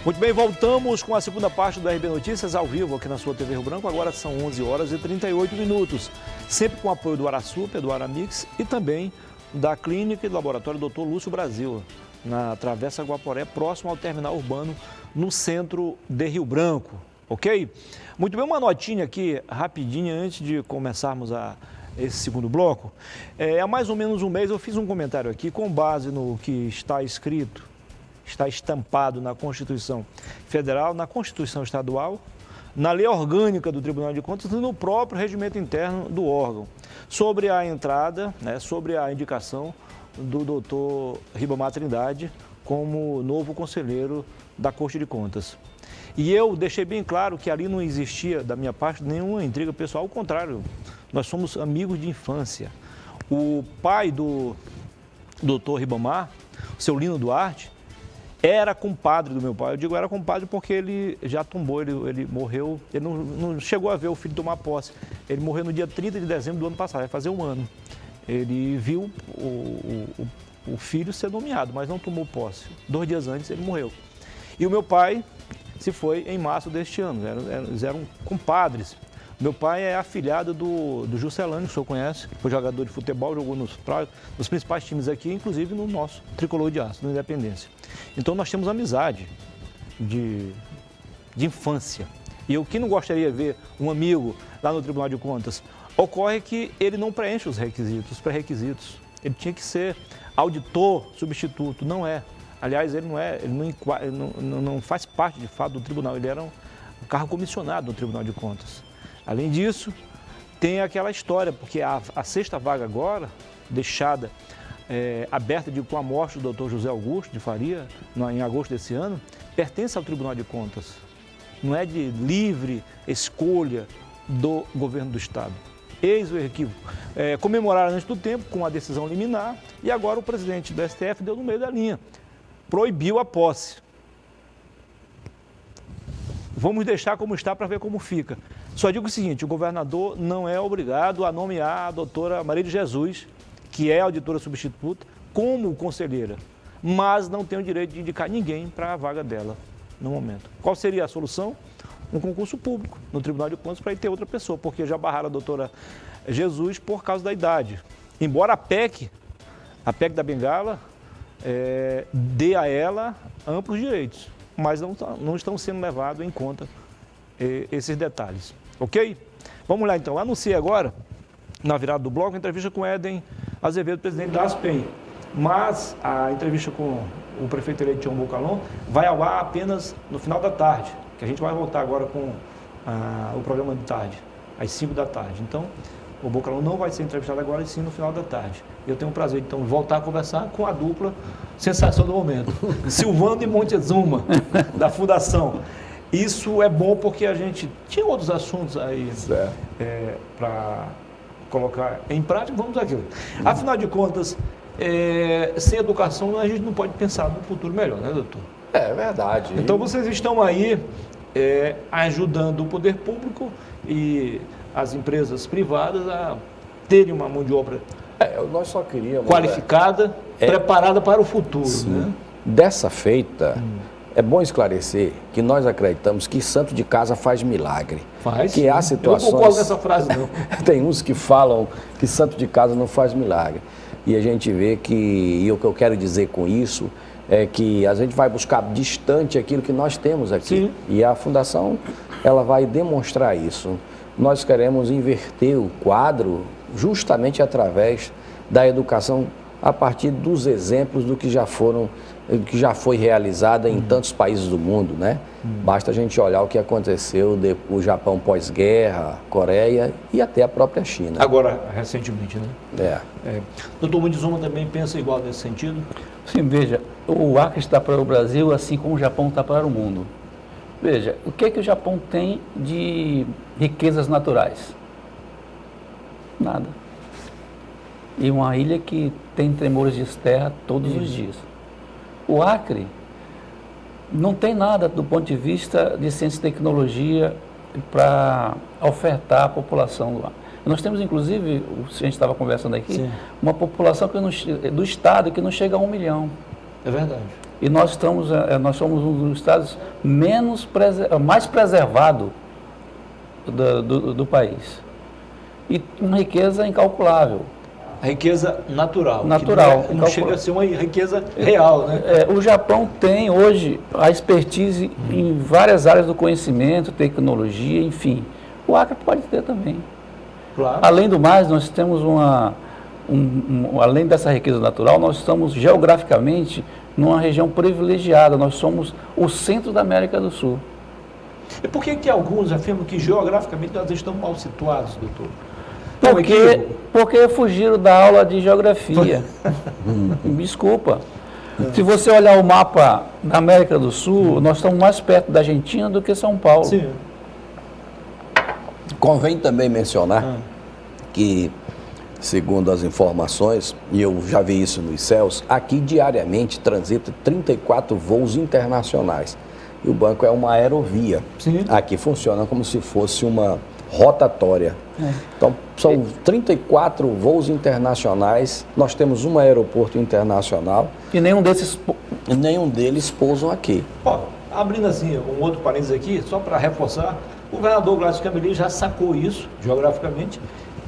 Muito bem, voltamos com a segunda parte do RB Notícias ao vivo aqui na sua TV Rio Branco. Agora são 11 horas e 38 minutos. Sempre com o apoio do Arasuper, do Aramix e também da Clínica e do Laboratório Dr. Lúcio Brasil, na Travessa Guaporé, próximo ao terminal urbano, no centro de Rio Branco. Ok? Muito bem, uma notinha aqui, rapidinha, antes de começarmos esse segundo bloco. Há mais ou menos um mês eu fiz um comentário aqui com base no que está escrito, está estampado na Constituição Federal, na Constituição Estadual, na Lei Orgânica do Tribunal de Contas e no próprio regimento interno do órgão, sobre a entrada, sobre a indicação do doutor Ribamar Trindade como novo conselheiro da Corte de Contas. E eu deixei bem claro que ali não existia, da minha parte, nenhuma intriga pessoal, ao contrário, nós somos amigos de infância. O pai do doutor Ribamar, o seu Lino Duarte, era compadre do meu pai. Eu digo era compadre porque ele já tombou, ele morreu, ele não chegou a ver o filho tomar posse. Ele morreu no dia 30 de dezembro do ano passado, vai fazer um ano. Ele viu o filho ser nomeado, mas não tomou posse. 2 dias antes ele morreu. E o meu pai se foi em março deste ano, eles eram compadres. Meu pai é afilhado do Juscelano, que o senhor conhece, foi jogador de futebol, jogou nos principais times aqui, inclusive no nosso Tricolor de Aço, no Independência. Então nós temos amizade de infância. E eu que não gostaria de ver um amigo lá no Tribunal de Contas, ocorre que ele não preenche os requisitos, os pré-requisitos. Ele tinha que ser auditor substituto, não é. Aliás, ele não faz parte de fato do tribunal, ele era um cargo comissionado no Tribunal de Contas. Além disso, tem aquela história, porque a 6ª vaga agora, deixada aberta com a morte do doutor José Augusto de Faria, em agosto desse ano, pertence ao Tribunal de Contas. Não é de livre escolha do governo do Estado. Eis o equívoco. Comemoraram antes do tempo com a decisão liminar e agora o presidente do STF deu no meio da linha. Proibiu a posse. Vamos deixar como está para ver como fica. Só digo o seguinte, o governador não é obrigado a nomear a doutora Maria de Jesus, que é auditora substituta, como conselheira, mas não tem o direito de indicar ninguém para a vaga dela no momento. Qual seria a solução? Um concurso público no Tribunal de Contas para ir ter outra pessoa, porque já barraram a doutora Jesus por causa da idade. Embora a PEC da Bengala, dê a ela amplos direitos, mas não estão sendo levados em conta esses detalhes. Ok? Vamos lá então. Anunciei agora, na virada do bloco, a entrevista com Éden Azevedo, presidente da ASPEM. Mas a entrevista com o prefeito eleito Tião Bocalon vai ao ar apenas no final da tarde, que a gente vai voltar agora com o programa de tarde, às 5 da tarde. Então, o Bocalon não vai ser entrevistado agora, e sim no final da tarde. Eu tenho o prazer, então, de voltar a conversar com a dupla sensação do momento, Silvano e Montezuma, da Fundação. Isso é bom porque a gente tinha outros assuntos aí para colocar em prática, vamos aqui. Afinal de contas, sem educação a gente não pode pensar no futuro melhor, né, doutor? É verdade. Então vocês estão aí ajudando o poder público e as empresas privadas a terem uma mão de obra nós só queríamos qualificada, preparada para o futuro. Sim. Né? Dessa feita, é bom esclarecer que nós acreditamos que santo de casa faz milagre. Faz. Que há situações... Eu não concordo nessa frase, não. Tem uns que falam que santo de casa não faz milagre. E a gente vê que, e o que eu quero dizer com isso, é que a gente vai buscar distante aquilo que nós temos aqui. Sim. E a Fundação, ela vai demonstrar isso. Nós queremos inverter o quadro justamente através da educação, a partir dos exemplos do que já foi realizada em tantos países do mundo, né? Basta a gente olhar o que aconteceu o Japão pós-guerra, Coreia e até a própria China. Agora, recentemente, né? Doutor Montezuma também pensa igual nesse sentido? Sim, veja, o Acre está para o Brasil, assim como o Japão está para o mundo. Veja, o que o Japão tem de riquezas naturais? Nada. E uma ilha que tem tremores de terra todos os dias. O Acre não tem nada do ponto de vista de ciência e tecnologia para ofertar à população do Acre. Nós temos, inclusive, a gente estava conversando aqui, uma população do estado que não chega a 1 milhão. É verdade. E nós somos um dos estados mais preservado do país. E uma riqueza incalculável. A riqueza natural. Natural. Que não chega a ser uma riqueza real, né? O Japão tem hoje a expertise em várias áreas do conhecimento, tecnologia, enfim. O Acre pode ter também. Claro. Além do mais, nós temos além dessa riqueza natural, nós estamos geograficamente numa região privilegiada. Nós somos o centro da América do Sul. E por que alguns afirmam que geograficamente nós estamos mal situados, doutor? Porque fugiram da aula de geografia. Desculpa. Se você olhar o mapa da América do Sul, nós estamos mais perto da Argentina do que São Paulo. Sim. Convém também mencionar que, segundo as informações, e eu já vi isso nos céus, aqui diariamente transita 34 voos internacionais. E o banco é uma aerovia. Sim. Aqui funciona como se fosse uma rotatória. Então, são 34 voos internacionais, nós temos um aeroporto internacional. E nenhum deles pousam aqui. Ó, abrindo assim um outro parênteses aqui, só para reforçar, o governador Gladys Cameli já sacou isso, geograficamente,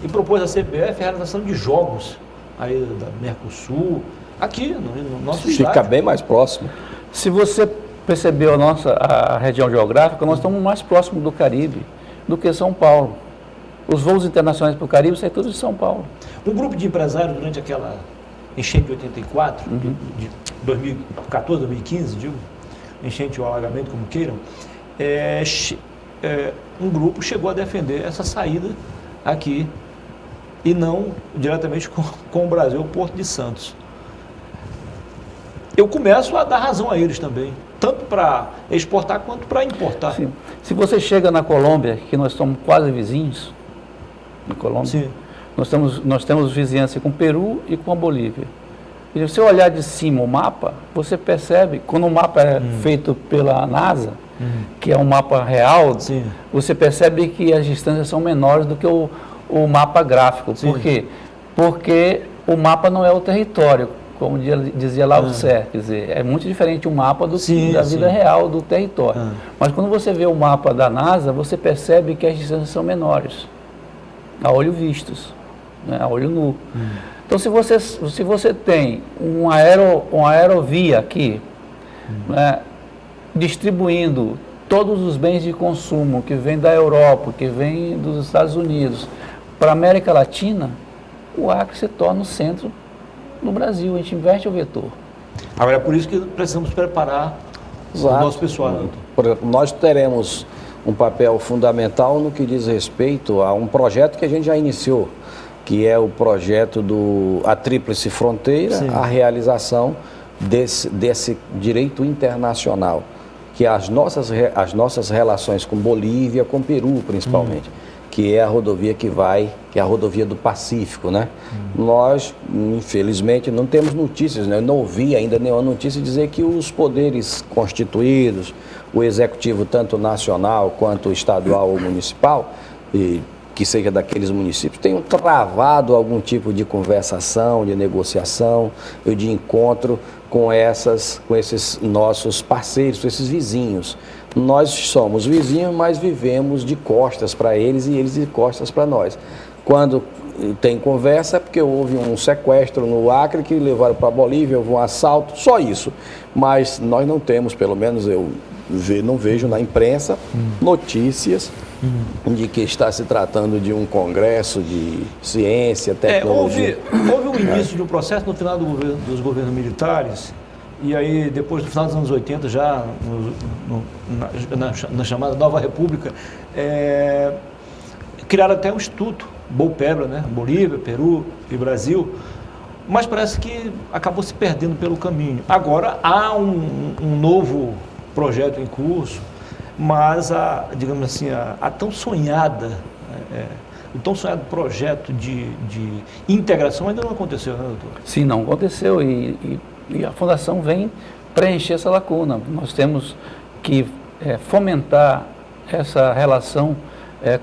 e propôs à CBF a realização de jogos aí da Mercosul, aqui no nosso estado. Fica bem mais próximo. Se você percebeu a região geográfica, nós estamos mais próximos do Caribe do que São Paulo. Os voos internacionais para o Caribe saem todos de São Paulo. Um grupo de empresários, durante aquela enchente de 84, de 2014, 2015, digo, enchente ou alagamento, como queiram, um grupo chegou a defender essa saída aqui e não diretamente com o Brasil, o Porto de Santos. Eu começo a dar razão a eles também, tanto para exportar quanto para importar. Sim. Se você chega na Colômbia, que nós somos quase vizinhos, na Colômbia, Sim. nós temos vizinhança com o Peru e com a Bolívia. E se você olhar de cima o mapa, você percebe, quando o mapa é feito pela NASA, que é um mapa real, Sim. você percebe que as distâncias são menores do que o mapa gráfico. Sim. Por quê? Porque o mapa não é o território, como dizia Lao Tse, quer dizer, é muito diferente o mapa da vida real do território. Mas quando você vê o mapa da NASA, você percebe que as distâncias são menores, a olho vistos, né, a olho nu. Então, se você tem uma aerovia aqui, né, distribuindo todos os bens de consumo que vêm da Europa, que vêm dos Estados Unidos, para a América Latina, o Acre se torna o centro no Brasil, a gente inverte o vetor. Agora é por isso que precisamos preparar o nosso pessoal. Por exemplo, nós teremos um papel fundamental no que diz respeito a um projeto que a gente já iniciou, que é o projeto a Tríplice Fronteira, a realização desse direito internacional, que as nossas relações com Bolívia, com Peru principalmente, que é a rodovia que é a rodovia do Pacífico, né? Nós, infelizmente, não temos notícias, né? Eu não ouvi ainda nenhuma notícia dizer que os poderes constituídos, o executivo tanto nacional quanto estadual ou municipal, que seja daqueles municípios, tenham travado algum tipo de conversação, de negociação, ou de encontro com esses nossos parceiros, com esses vizinhos. Nós somos vizinhos, mas vivemos de costas para eles e eles de costas para nós. Quando tem conversa é porque houve um sequestro no Acre que levaram para a Bolívia, houve um assalto, só isso. Mas nós não temos, pelo menos eu não vejo na imprensa, notícias de que está se tratando de um congresso de ciência, tecnologia. Houve um início de um processo no final dos governos militares, e aí depois do final dos anos 80, já na chamada Nova República, criaram até um instituto, Bolpebra, né? Bolívia, Peru e Brasil, mas parece que acabou se perdendo pelo caminho. Agora há um novo projeto em curso, mas digamos assim, a tão sonhada, o tão sonhado projeto de integração ainda não aconteceu, né, doutor? Sim, não aconteceu e a Fundação vem preencher essa lacuna. Nós temos que fomentar essa relação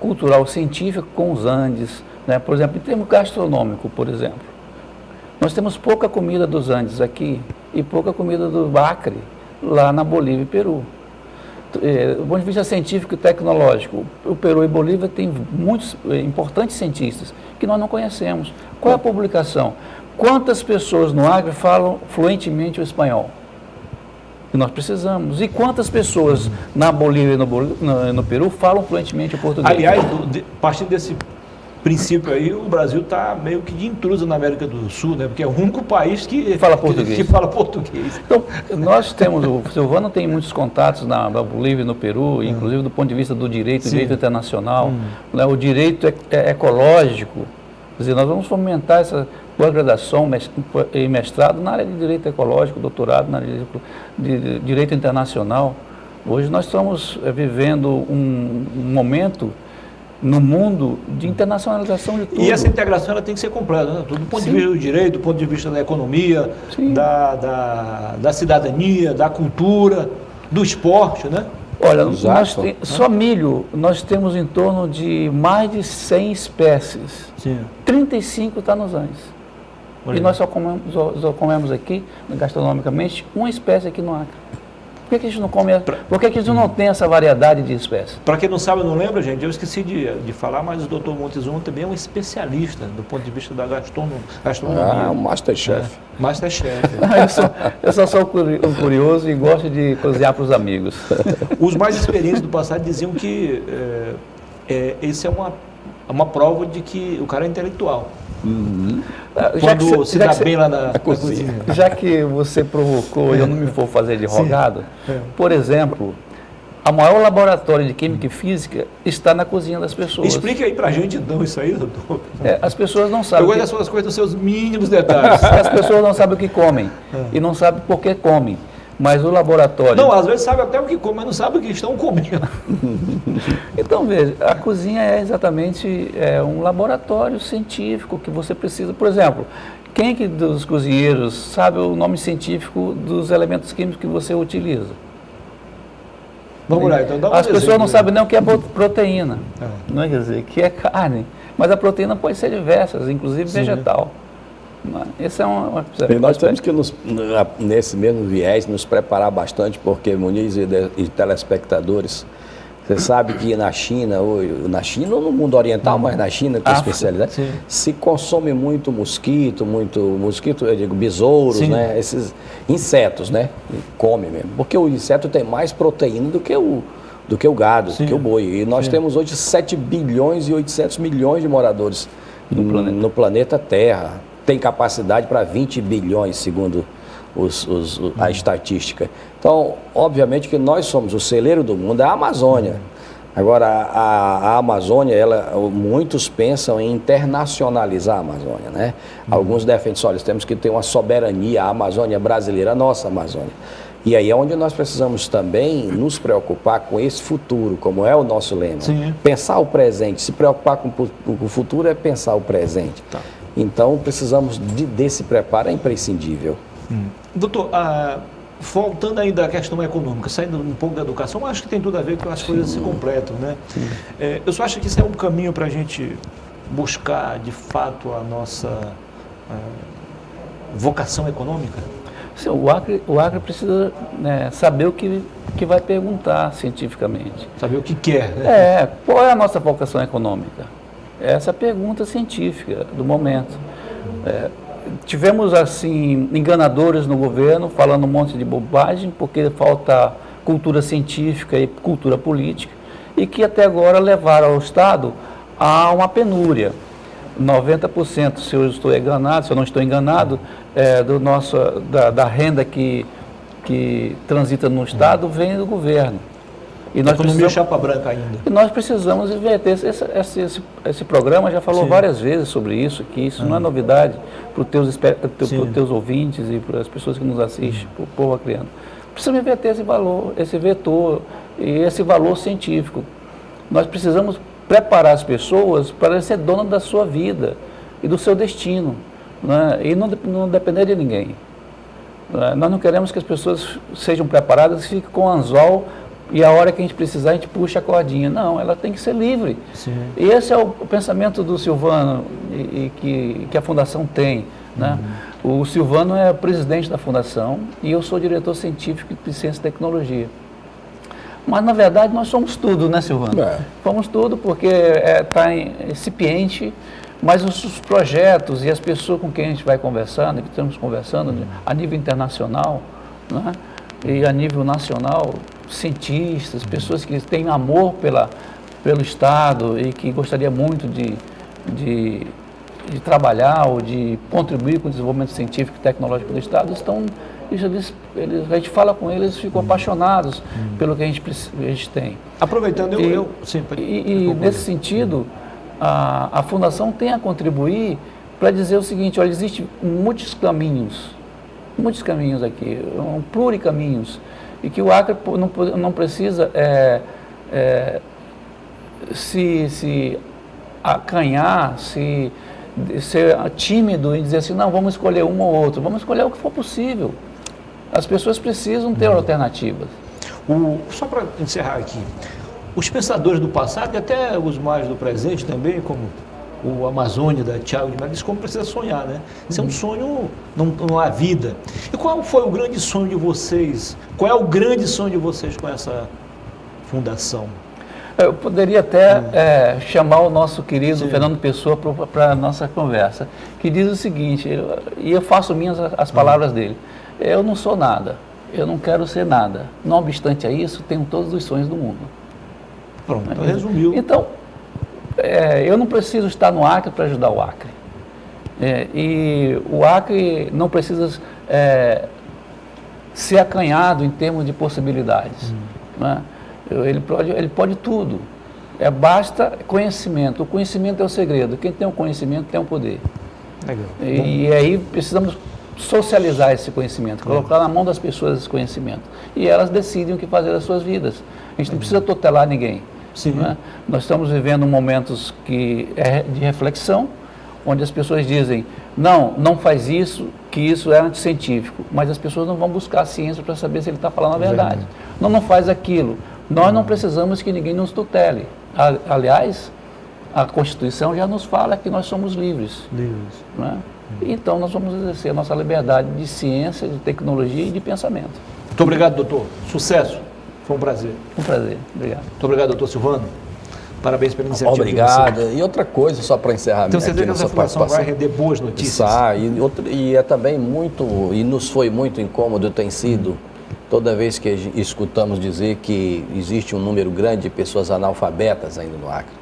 cultural científica com os Andes, né? Por exemplo, em termos gastronômico, por exemplo. Nós temos pouca comida dos Andes aqui e pouca comida do Acre, lá na Bolívia e Peru. Do ponto de vista científico e tecnológico, o Peru e Bolívia têm muitos importantes cientistas que nós não conhecemos. Qual é a publicação? Quantas pessoas no Acre falam fluentemente o espanhol? Que nós precisamos. E quantas pessoas na Bolívia e no Peru falam fluentemente o português? Aliás, partindo desse princípio aí, o Brasil está meio que de intruso na América do Sul, né? Porque é o único país que fala português. Que fala português. Então, nós temos, o Silvano tem muitos contatos na Bolívia e no Peru, inclusive do ponto de vista do direito, direito internacional, né? O direito ecológico. Quer dizer, nós vamos fomentar essa pós-graduação e mestrado na área de direito ecológico, doutorado na área de direito internacional. Hoje nós estamos vivendo um momento no mundo de internacionalização de tudo. E essa integração ela tem que ser completa, né? Do ponto de vista do direito, do ponto de vista da economia, da cidadania, da cultura, do esporte, né? Olha, só milho, nós temos em torno de mais de 100 espécies. Sim. 35 está nos Andes. E nós só comemos aqui, gastronomicamente, uma espécie aqui no Acre. Por que a gente não come? Por que a gente não tem essa variedade de espécies? Para quem não sabe, eu não lembro, gente, eu esqueci de falar, mas o Dr. Montezuma também é um especialista do ponto de vista da gastronomia. Um Masterchef. Masterchef. Eu só sou curioso e gosto de cozinhar para os amigos. Os mais experientes do passado diziam que isso é uma prova de que o cara é intelectual. Quando se dá bem lá na cozinha. Já que você provocou e eu não me for fazer de rogado, por exemplo, o maior laboratório de Química e Física está na cozinha das pessoas. Explique aí pra gente então isso aí, doutor. As pessoas não sabem. Eu gosto das coisas dos seus mínimos detalhes. As pessoas não sabem o que comem e não sabem por que comem. Mas o laboratório... Não, às vezes sabe até o que comem, mas não sabe o que estão comendo. Então, veja, a cozinha é exatamente um laboratório científico que você precisa... Por exemplo, quem que dos cozinheiros sabe o nome científico dos elementos químicos que você utiliza? Vamos lá, então dá um As pessoas não sabem nem o que é proteína, não é, quer dizer, que é carne. Mas a proteína pode ser diversas, inclusive vegetal. Esse é e nós temos que, nesse mesmo viés, nos preparar bastante, porque, Muniz e telespectadores, você sabe que na China ou no mundo oriental, mas na China, com especialidade, se consome muito mosquito, eu digo besouros, né? Esses insetos, né? Come mesmo, porque o inseto tem mais proteína do que o gado, do que o boi. E nós temos hoje 7 bilhões e 800 milhões de moradores no planeta Terra. Tem capacidade para 20 bilhões, segundo a estatística. Então, obviamente que nós somos o celeiro do mundo, é a Amazônia. Agora, a Amazônia, muitos pensam em internacionalizar a Amazônia, né? Alguns defendem, olha, temos que ter uma soberania, a Amazônia brasileira, a nossa Amazônia. E aí é onde nós precisamos também nos preocupar com esse futuro, como é o nosso lema. Pensar o presente, se preocupar com o futuro é pensar o presente. Então, precisamos desse preparo, é imprescindível. Doutor, voltando ainda à questão econômica, saindo um pouco da educação, acho que tem tudo a ver com as coisas se completam, né? Eu só acho que isso é um caminho para a gente buscar, de fato, a nossa vocação econômica? Sim, o Acre precisa saber o que vai perguntar cientificamente. Saber o que quer, né? Qual é a nossa vocação econômica? Essa é a pergunta científica do momento. Tivemos, assim, enganadores no governo, falando um monte de bobagem, porque falta cultura científica e cultura política, e que até agora levaram ao Estado a uma penúria. 90%, se eu estou enganado, se eu não estou enganado, da renda que transita no Estado vem do governo. E nós economia chapa branca ainda. E nós precisamos inverter. Esse programa já falou várias vezes sobre isso, que isso não é novidade para os teus ouvintes e para as pessoas que nos assistem, para o povo acreano. Precisamos inverter esse valor, esse vetor e esse valor científico. Nós precisamos preparar as pessoas para ser donas da sua vida e do seu destino, né? E não depender de ninguém. Nós não queremos que as pessoas sejam preparadas e fiquem com o anzol e a hora que a gente precisar, a gente puxa a cordinha. Não, ela tem que ser livre. Sim. Esse é o pensamento do Silvano e que a Fundação tem, né? O Silvano é presidente da Fundação e eu sou diretor científico de Ciência e Tecnologia. Mas, na verdade, nós somos tudo, né, Silvano? Somos tudo porque está incipiente, mas os projetos e as pessoas com quem a gente vai conversando, que estamos conversando a nível internacional, né, e a nível nacional, cientistas, pessoas que têm amor pelo Estado e que gostaria muito de trabalhar ou de contribuir com o desenvolvimento científico e tecnológico do Estado, a gente fala com eles, ficam apaixonados pelo que a gente tem. Aproveitando, nesse sentido, a Fundação tem a contribuir para dizer o seguinte: olha, existem muitos caminhos aqui, pluricaminhos, e que o Acre não precisa se acanhar, ser tímido e dizer assim, não, vamos escolher um ou outro, vamos escolher o que for possível. As pessoas precisam ter alternativas. Só para encerrar aqui, os pensadores do passado e até os mais do presente também, como o Amazônia da Thiago de Mello, como precisa sonhar, né? Isso é um sonho, não há vida. E qual foi o grande sonho de vocês? Qual é o grande sonho de vocês com essa fundação? Eu poderia até chamar o nosso querido Fernando Pessoa para a nossa conversa, que diz o seguinte, e eu faço minhas as palavras dele: eu não sou nada, eu não quero ser nada, não obstante a isso, tenho todos os sonhos do mundo. Pronto, resumiu. Então, eu não preciso estar no Acre para ajudar o Acre. E o Acre não precisa ser acanhado em termos de possibilidades. Né? Ele pode tudo. Basta conhecimento. O conhecimento é o segredo. Quem tem o conhecimento tem o poder. Legal. E aí precisamos socializar esse conhecimento, colocar na mão das pessoas esse conhecimento. E elas decidem o que fazer das suas vidas. A gente não precisa tutelar ninguém. Sim. Né? Nós estamos vivendo momentos de reflexão, onde as pessoas dizem, não faz isso, que isso é anticientífico. Mas as pessoas não vão buscar a ciência para saber se ele está falando a verdade. Não faz aquilo. Nós não precisamos que ninguém nos tutele. Aliás, a Constituição já nos fala que nós somos livres. Né? Então, nós vamos exercer a nossa liberdade de ciência, de tecnologia e de pensamento. Muito obrigado, doutor. Sucesso. Foi um prazer. Um prazer. Obrigado. Muito obrigado, doutor Silvano. Parabéns pela iniciativa. Obrigado. E outra coisa, só para encerrar Tenho certeza que essa fundação vai render boas notícias. E é também muito, e nos foi muito incômodo, tem sido, toda vez que escutamos dizer que existe um número grande de pessoas analfabetas ainda no Acre.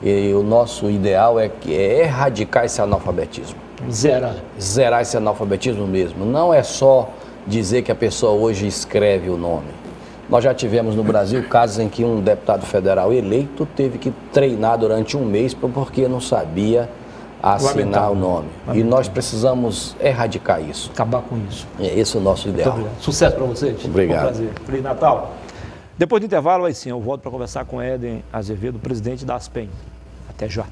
E o nosso ideal é erradicar esse analfabetismo. Zerar esse analfabetismo mesmo. Não é só dizer que a pessoa hoje escreve o nome. Nós já tivemos no Brasil casos em que um deputado federal eleito teve que treinar durante um mês porque não sabia assinar o nome. E nós precisamos erradicar isso. Acabar com isso. Esse é o nosso ideal. Sucesso para vocês. Obrigado. Foi um prazer. Feliz Natal. Depois do intervalo, aí sim, eu volto para conversar com Éden Azevedo, presidente da ASPEM. Até já.